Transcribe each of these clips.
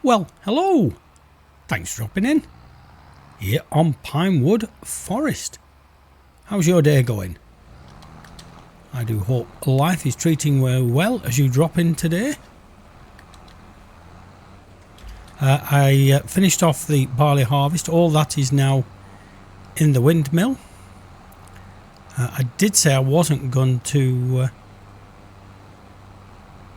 Well, hello. Thanks for dropping in. Here on Pinewood Forest. How's your day going? I do hope life is treating you well as you drop in today. I finished off the barley harvest. All that is now in the windmill. I did say I wasn't going to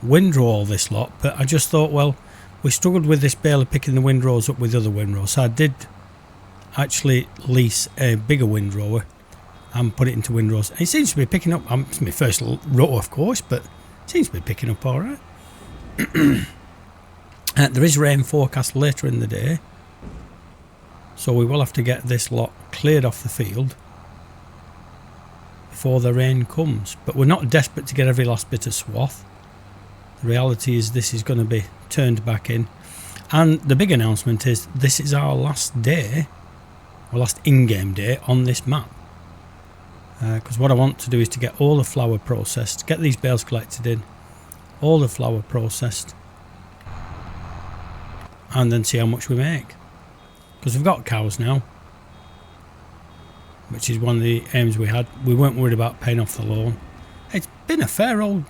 windrow all this lot, but I just thought, well, we struggled with this bale of picking the windrows up with other windrows, so I did actually lease a bigger windrower and put it into windrows. It seems to be picking up. It's my first row, of course, but it seems to be picking up all right. There is rain forecast later in the day, so we will have to get this lot cleared off the field before the rain comes. But we're not desperate to get every last bit of swath. The reality is this is going to be turned back in, and the big announcement is this is our last day, or last in-game day on this map, because what I want to do is to get all the flour processed, get these bales collected in, all the flour processed, and then see how much we make, because we've got cows now, which is one of the aims we had. We weren't worried about paying off the loan. It's been a fair old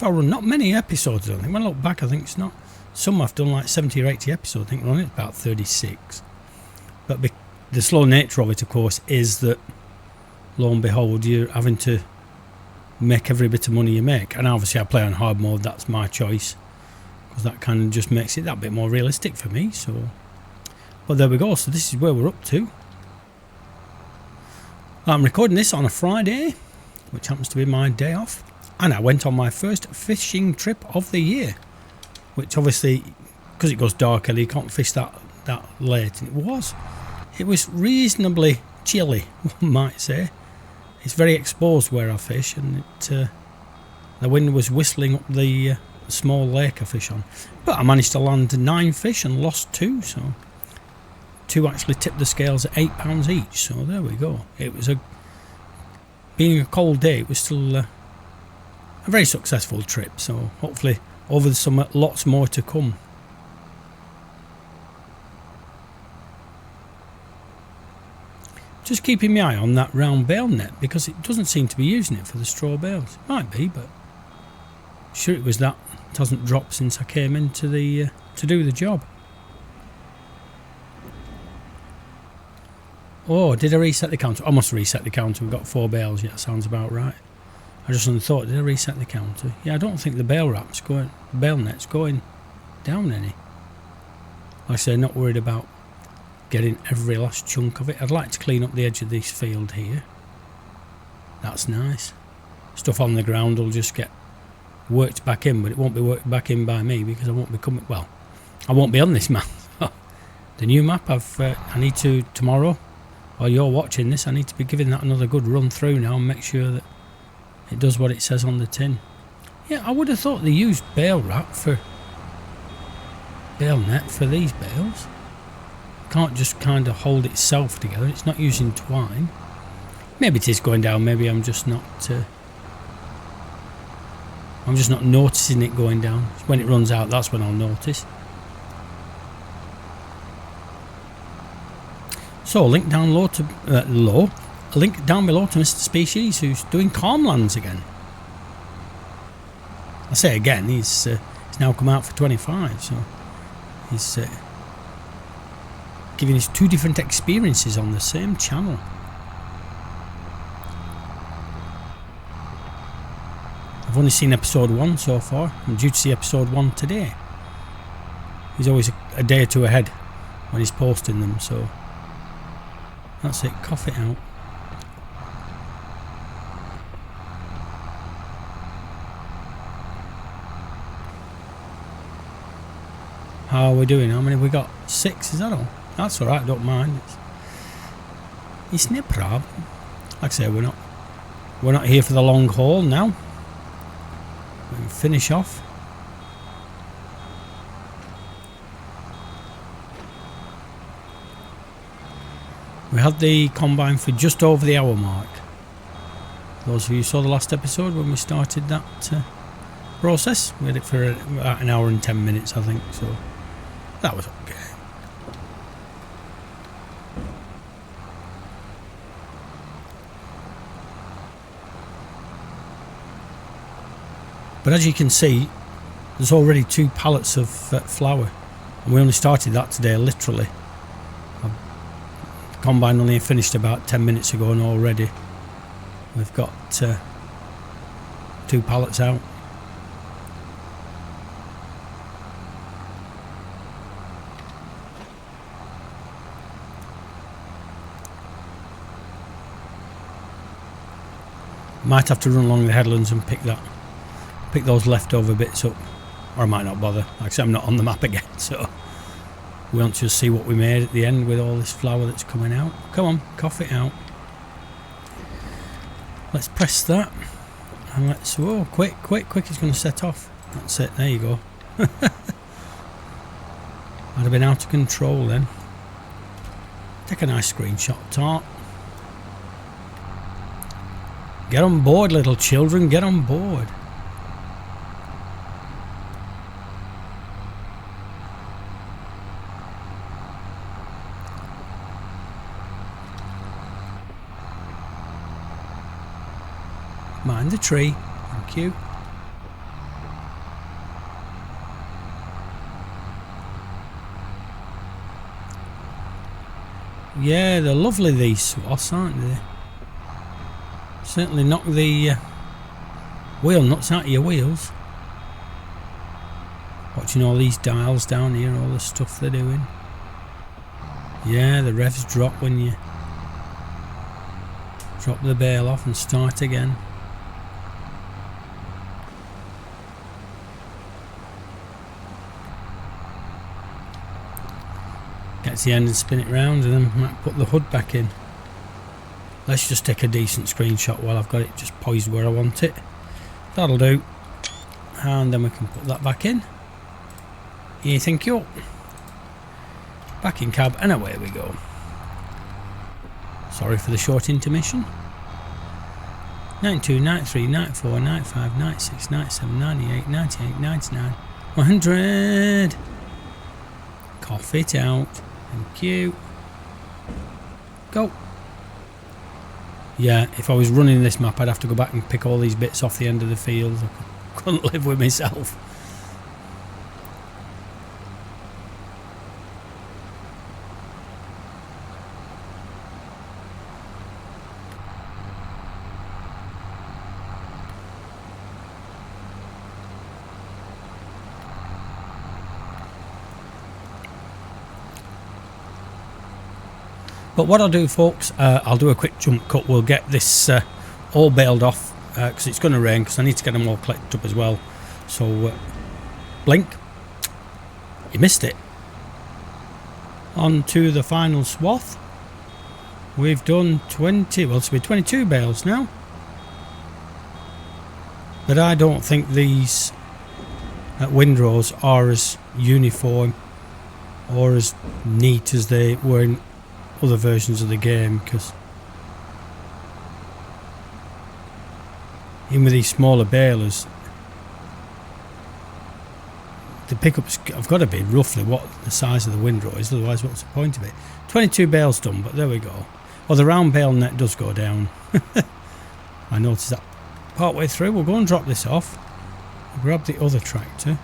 not many episodes, I don't think. When I look back, I think it's not. Some I've done like 70 or 80 episodes. I think we're on it about 36. But the slow nature of it, of course, is that, lo and behold, you're having to make every bit of money you make. And obviously I play on hard mode, that's my choice, because that kind of just makes it that bit more realistic for me. So, but there we go. So this is where we're up to. I'm recording this on a Friday, which happens to be my day off. And I went on my first fishing trip of the year, which obviously, because it goes dark early, you can't fish that late. And it was reasonably chilly, one might say. It's very exposed where I fish, and the wind was whistling up the small lake I fish on. But I managed to land 9 fish and lost 2, so 2 actually tipped the scales at £8 each. So there we go. It was being a cold day, it was still a very successful trip, so hopefully over the summer lots more to come. Just keeping my eye on that round bale net, because it doesn't seem to be using it for the straw bales. Might be, but sure it was that. It hasn't dropped since I came in to do the job. Oh, did I reset the counter? I must reset the counter. We've got 4 bales yet. Sounds about right. I just thought, did I reset the counter? Yeah, I don't think the bale net's going down any. Like I say, not worried about getting every last chunk of it. I'd like to clean up the edge of this field here. That's nice. Stuff on the ground will just get worked back in, but it won't be worked back in by me, because I won't be coming. Well, I won't be on this map. The new map, I need to tomorrow, while you're watching this, I need to be giving that another good run through now and make sure that it does what it says on the tin. Yeah, I would have thought they used bale net for these bales. Can't just kind of hold itself together. It's not using twine. Maybe it is going down. Maybe I'm just not noticing it going down. When it runs out, that's when I'll notice. So link down below to Mr. Species, who's doing Calmlands again. I say again, he's now come out for 25, so he's giving us 2 different experiences on the same channel. I've only seen episode 1 so far. I'm due to see episode 1 today. He's always a day or 2 ahead when he's posting them, so that's it. Cough it out. How are we doing? How many have we got? 6, is that all? That's alright, don't mind. It's no problem. Like I say, we're not here for the long haul now. We can finish off. We had the combine for just over the hour mark. Those of you who saw the last episode when we started that process, we had it for about an hour and 10 minutes, I think. So That was okay. But as you can see, there's already 2 pallets of flour. And we only started that today, literally. The combine only finished about 10 minutes ago, and already we've got 2 pallets out. Might have to run along the headlands and pick those leftover bits up, or I might not bother. Like I said, I'm not on the map again, so we want to just see what we made at the end with all this flour that's coming out. Come on, cough it out. Let's press that, and let's, whoa, quick, it's going to set off. That's it, there you go. I'd have been out of control then. Take a nice screenshot, Tart. Get on board, little children, get on board. Mind the tree, thank you. Yeah, they're lovely, these swaths, aren't they? Certainly knock the wheel nuts out of your wheels. Watching all these dials down here, all the stuff they're doing. Yeah, the revs drop when you drop the bale off and start again. Get to the end and spin it round, and then might put the hood back in. Let's just take a decent screenshot while I've got it just poised where I want it. That'll do. And then we can put that back in. Here, thank you. Back in cab, and away we go. Sorry for the short intermission. 92, 93, 94, 95, 96, 97, 98, 98, 99, 100. Cough it out. Thank you. Go. Yeah, if I was running this map, I'd have to go back and pick all these bits off the end of the field. I couldn't live with myself. But what I'll do, folks, I'll do a quick jump cut. We'll get this all baled off because it's going to rain, because I need to get them all collected up as well. So, blink. You missed it. On to the final swath. We've done 20, well, it's be 22 bales now. But I don't think these windrows are as uniform or as neat as they were in other versions of the game, because even with these smaller balers, the pickups have got to be roughly what the size of the windrow is, otherwise what's the point of it? 22 bales done, but there we go. Well, the round bale net does go down. I noticed that part way through. We'll go and drop this off. We'll grab the other tractor.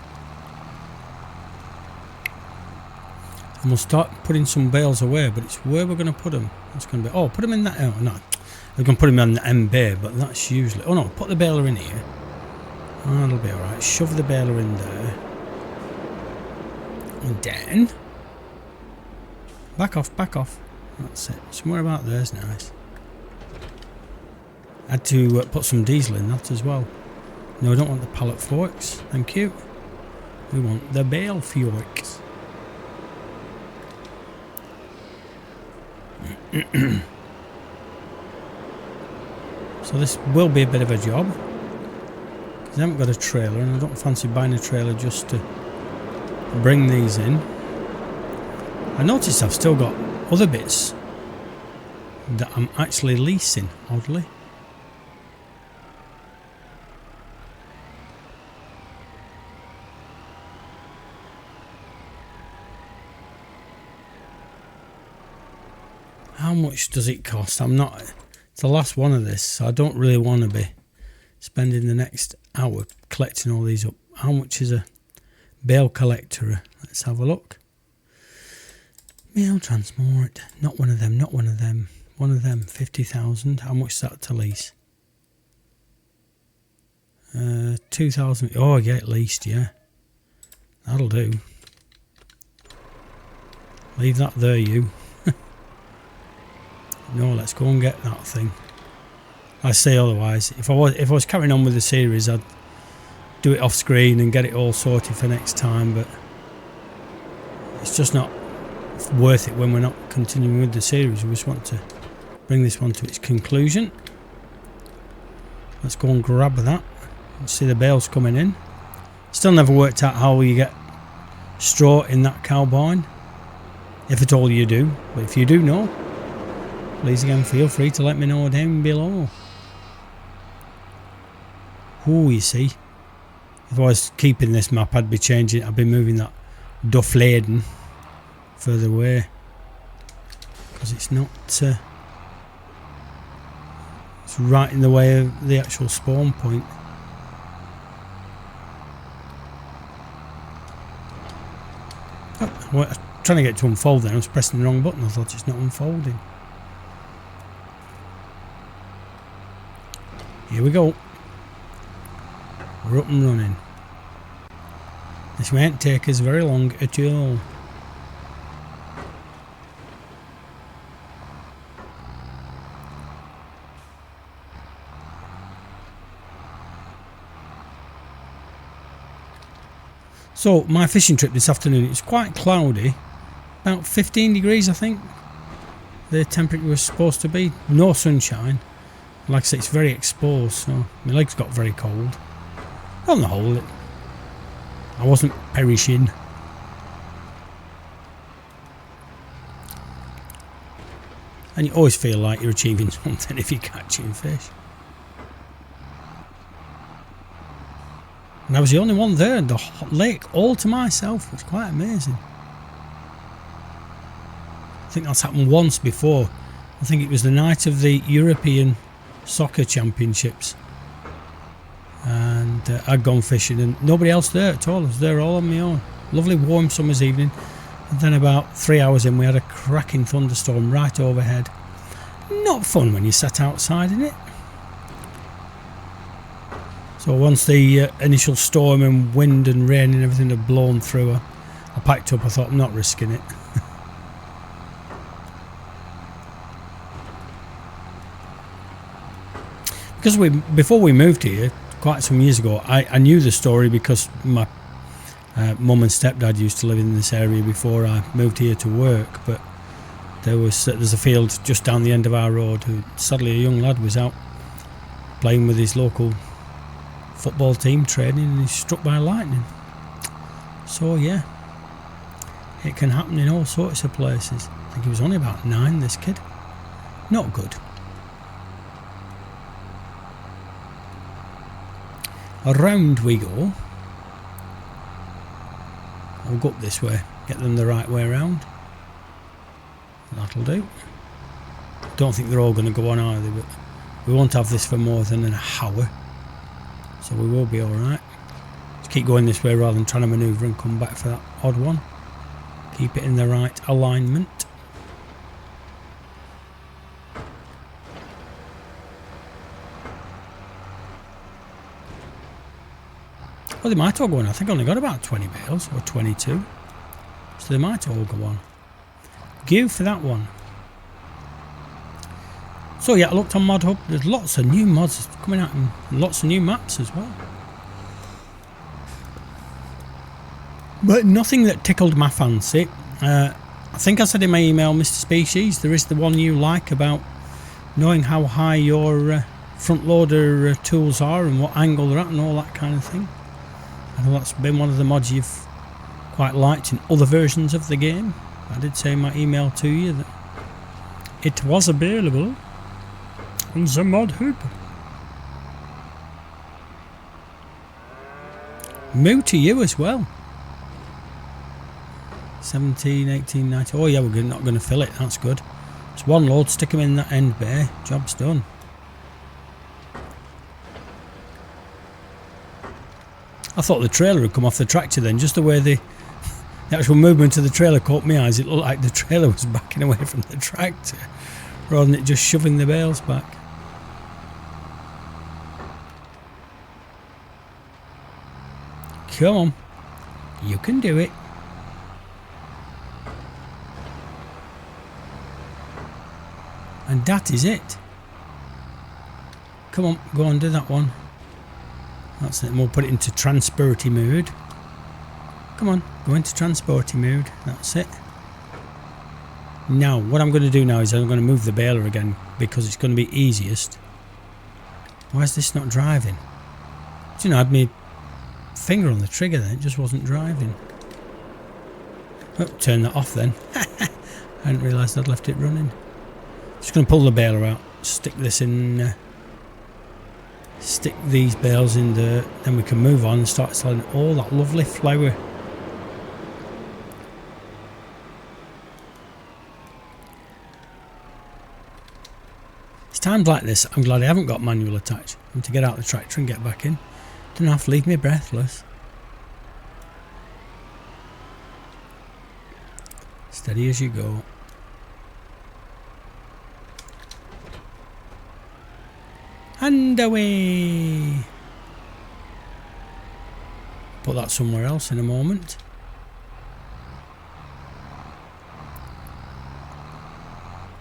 And we'll start putting some bales away, but it's where we're going to put them. It's going to be, oh, put them in that, oh, no. We're going to put them in the M bay, but that's usually, oh no, put the baler in here. Oh, that'll be alright. Shove the baler in there. And then, back off, back off. That's it. Somewhere about there's nice. I had to put some diesel in that as well. No, I don't want the pallet forks. Thank you. We want the bale forks. So this will be a bit of a job, because I haven't got a trailer, and I don't fancy buying a trailer just to bring these in. I noticed I've still got other bits that I'm actually leasing, oddly. How much does it cost? It's the last one of this, so I don't really want to be spending the next hour collecting all these up. How much is a bale collector? Let's have a look. Mail transport, not one of them, not one of them. One of them, 50,000. How much is that to lease? 2,000. Oh, yeah, at least, yeah. That'll do. Leave that there, you. No, let's go and get that thing. I say otherwise. If I was carrying on with the series, I'd do it off screen and get it all sorted for next time, but it's just not worth it when we're not continuing with the series. We just want to bring this one to its conclusion. Let's go and grab that. See the bales coming in. Still never worked out how you get straw in that cow barn, if at all you do. But if you do know, please again feel free to let me know down below. Oh, you see, if I was keeping this map, I'd be moving that Duff Laden further away, because it's not it's right in the way of the actual spawn point. I was trying to get it to unfold then. I was pressing the wrong button. I thought it's not unfolding. Here we go. We're up and running. This won't take us very long at all. So my fishing trip this afternoon, it's quite cloudy, about 15 degrees I think the temperature was supposed to be, no sunshine. Like I say, it's very exposed, so my legs got very cold. On the whole, I wasn't perishing. And you always feel like you're achieving something if you're catching fish. And I was the only one there in the lake, all to myself. It's quite amazing. I think that's happened once before. I think it was the night of the European Soccer Championships. And I'd gone fishing and nobody else there at all. I was there all on my own. Lovely warm summer's evening. And then about 3 hours in, we had a cracking thunderstorm right overhead. Not fun when you sat outside in it. So once the initial storm and wind and rain and everything had blown through, I packed up. I thought, I'm not risking it. Because before we moved here, quite some years ago, I knew the story because my mum and stepdad used to live in this area before I moved here to work. But there's a field just down the end of our road. Who sadly, a young lad was out playing with his local football team training, and he's struck by lightning. So yeah, it can happen in all sorts of places. I think he was only about 9, this kid. Not good. Around we go. I'll go up this way, get them the right way around. That'll do. Don't think they're all going to go on either, but we won't have this for more than an hour, so we will be alright. Just keep going this way rather than trying to manoeuvre and come back for that odd one. Keep it in the right alignment. Well, they might all go on. I think I only got about 20 bales, or 22. So they might all go on. Go for that one. So yeah, I looked on Mod Hub. There's lots of new mods coming out and lots of new maps as well. But nothing that tickled my fancy. I think I said in my email, Mr. Species, there is the one you like about knowing how high your front loader tools are and what angle they're at and all that kind of thing. I know that's been one of the mods you've quite liked in other versions of the game. I did say in my email to you that it was available on the Mod Hub. Moo to you as well. 17, 18, 19. Oh yeah, we're not going to fill it. That's good. It's one load, stick them in that end bay, job's done. I thought the trailer had come off the tractor then, just the way the actual movement of the trailer caught my eyes. It looked like the trailer was backing away from the tractor rather than it just shoving the bales back. Come on, you can do it. And that is it. Come on, go on, do that one. That's it, we'll put it into transporty mode. Come on, go into transporty mode. That's it. Now, what I'm going to do now is I'm going to move the baler again because it's going to be easiest. Why is this not driving? Do you know, I had my finger on the trigger then, it just wasn't driving. Oh, turn that off then. I hadn't realised I'd left it running. Just going to pull the baler out, stick this in, stick these bales in there, then we can move on and start selling all that lovely flour. It's times like this I'm glad I haven't got manual attached. I'm to get out the tractor and get back in. Don't have to leave me breathless. Steady as you go. And away! Put that somewhere else in a moment.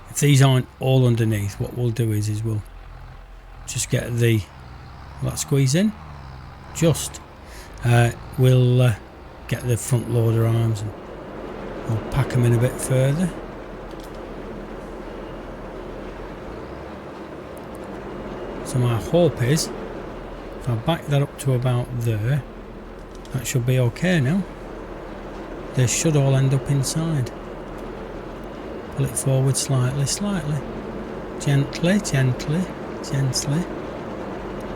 If these aren't all underneath, what we'll do is we'll just get the that squeeze in. We'll get the front loader arms and we'll pack them in a bit further. So my hope is, if I back that up to about there, that should be okay now. They should all end up inside. Pull it forward slightly, slightly. Gently, gently, gently.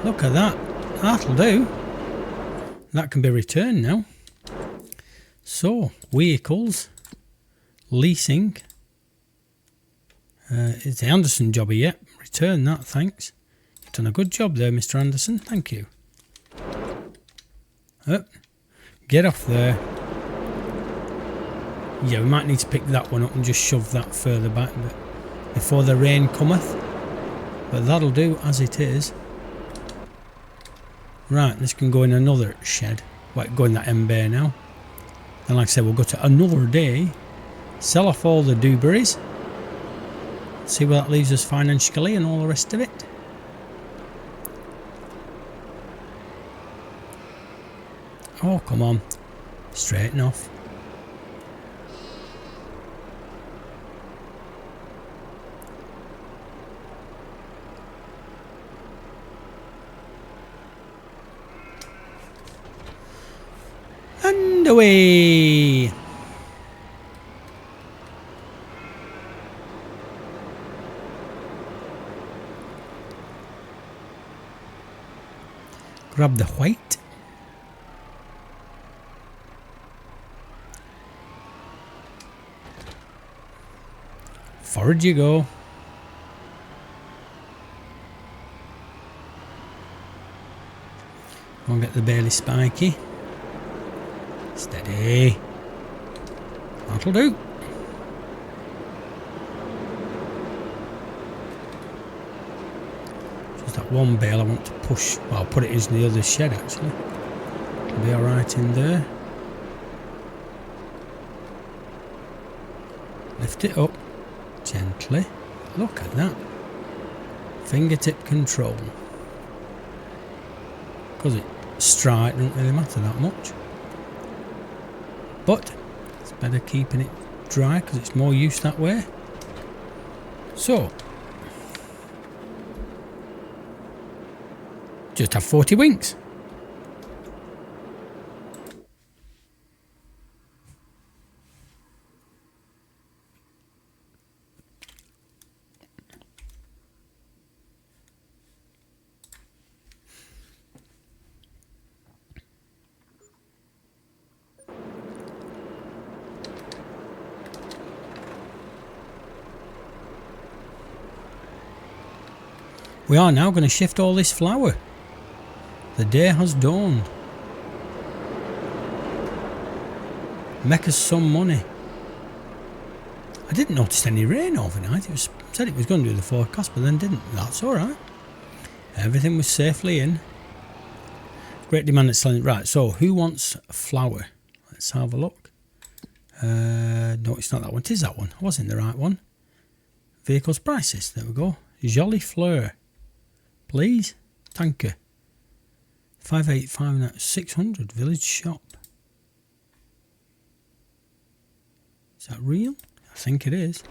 Look at that. That'll do. That can be returned now. So, vehicles, leasing. It's the Anderson jobby, yep. Return that, thanks. Done a good job there, Mr. Anderson. Thank you. Up. Get off there. Yeah, we might need to pick that one up and just shove that further back before the rain cometh. But that'll do as it is. Right, this can go in another shed. Go in that M bay now. And like I said, we'll go to another day. Sell off all the dewberries. See where that leaves us financially and all the rest of it. Oh, come on. Straighten off. And away. Grab the white. Forward you go. I'll get the barley spiky. Steady. That'll do. Just that one bale I want to push. Well, I'll put it into the other shed actually. It'll be alright in there. Lift it up. Gently. Look at that. Fingertip control. Because it's straight, doesn't really matter that much. But it's better keeping it dry because it's more use that way. So, just have 40 winks. We are now going to shift all this flour. The day has dawned. Make us some money. I didn't notice any rain overnight. It said it was going to do the forecast, but then didn't. That's alright. Everything was safely in. Great demand at selling. Right, so who wants flour? Let's have a look. No, it's not that one. It is that one. I was in the right one. Vehicles prices. There we go. Jolly Fleur. Please. Thank you. 585 600. Village shop. Is that real? I think it is.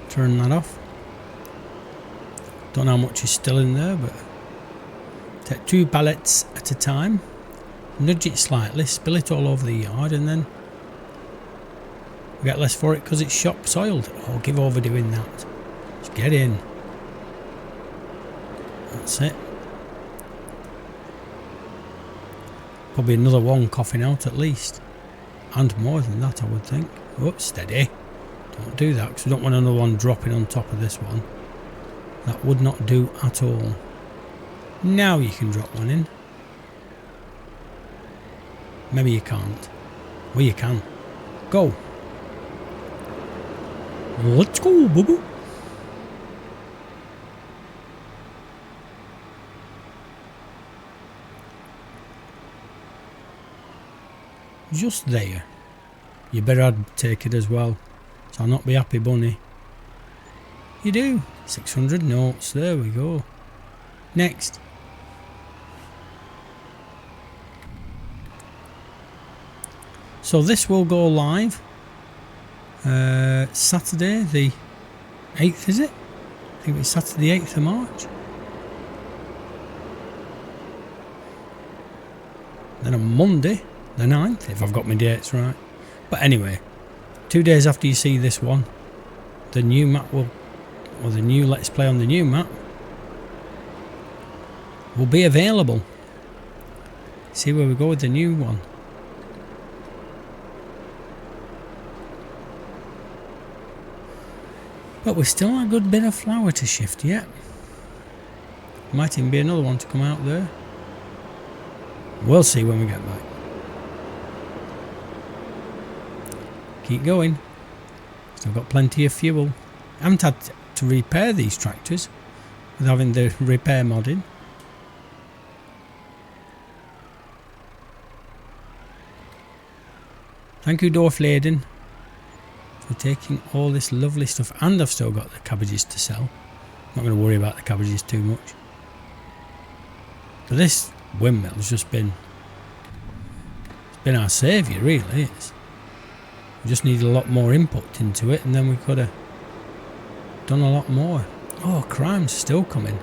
Turn that off. Don't know how much is still in there, but take 2 pallets at a time. Nudge it slightly, spill it all over the yard, and then we get less for it because it's shop soiled. Oh, give over doing that. Just get in. That's it. Probably another one coughing out at least. And more than that, I would think. Oh, steady. Don't do that because we don't want another one dropping on top of this one. That would not do at all. Now you can drop one in. Maybe you can't. Well, you can. Go. Let's go, boo-boo. Just there. You better take it as well. So I'll not be happy, bunny. You do. 600 notes. There we go. Next. So this will go live Saturday the 8th, is it? I think it's Saturday the 8th of March. Then on Monday the 9th, if I've got my dates right. But anyway, 2 days after you see this one, the new map will, or the new Let's Play on the new map will be available. See where we go with the new one. But we've still a good bit of flour to shift yet. Might even be another one to come out there. We'll see when we get back. Keep going. Still got plenty of fuel. I haven't had to repair these tractors with having the repair mod in. Thank you, Dorf Laden, for taking all this lovely stuff. And I've still got the cabbages to sell. Not going to worry about the cabbages too much. But this windmill has just been, it's been our saviour, really. We just need a lot more input into it, and then we could have done a lot more. Oh, crime's still coming.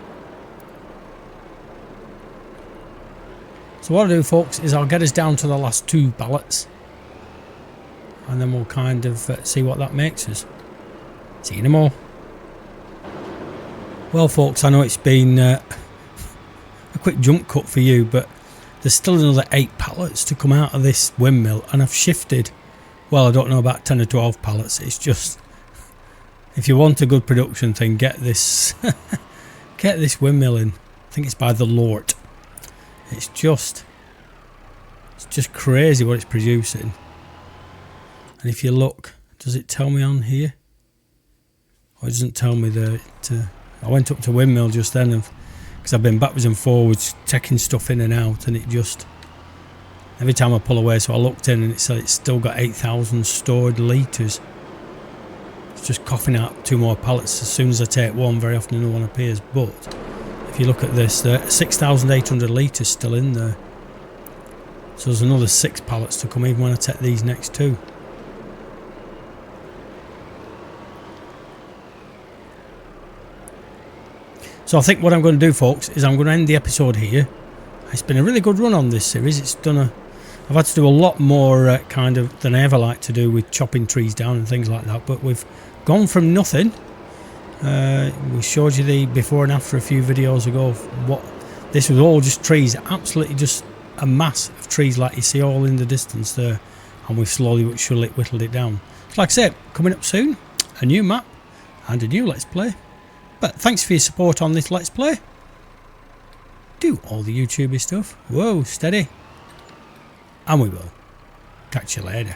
So what I'll do, folks, is I'll get us down to the last 2 pallets. And then we'll kind of see what that makes us. See you in a more. Well, folks, I know it's been a quick jump cut for you, but there's still another 8 pallets to come out of this windmill, and I've shifted, well, I don't know, about 10 or 12 pallets. It's just, if you want a good production thing, get this get this windmill in. I think it's by the Lort. It's just crazy what it's producing. And if you look, does it tell me on here? Or it doesn't tell me that. I went up to windmill just then, because I've been backwards and forwards taking stuff in and out, and it just, every time I pull away, so I looked in and it said it's still got 8,000 stored litres. It's just coughing out 2 more pallets. As soon as I take one, very often another one appears. But if you look at this, there's 6,800 litres still in there. So there's another 6 pallets to come even when I take these next 2. So I think what I'm going to do, folks, is I'm going to end the episode here. It's been a really good run on this series. I've had to do a lot more kind of than I ever like to do with chopping trees down and things like that. But we've gone from nothing. We showed you the before and after a few videos ago. This was all just trees, absolutely just a mass of trees like you see all in the distance there. And we've slowly but surely whittled it down. So like I said, coming up soon, a new map and a new Let's Play But thanks for your support on this Let's Play. Do all the YouTubey stuff. Whoa, steady. And we will catch you later.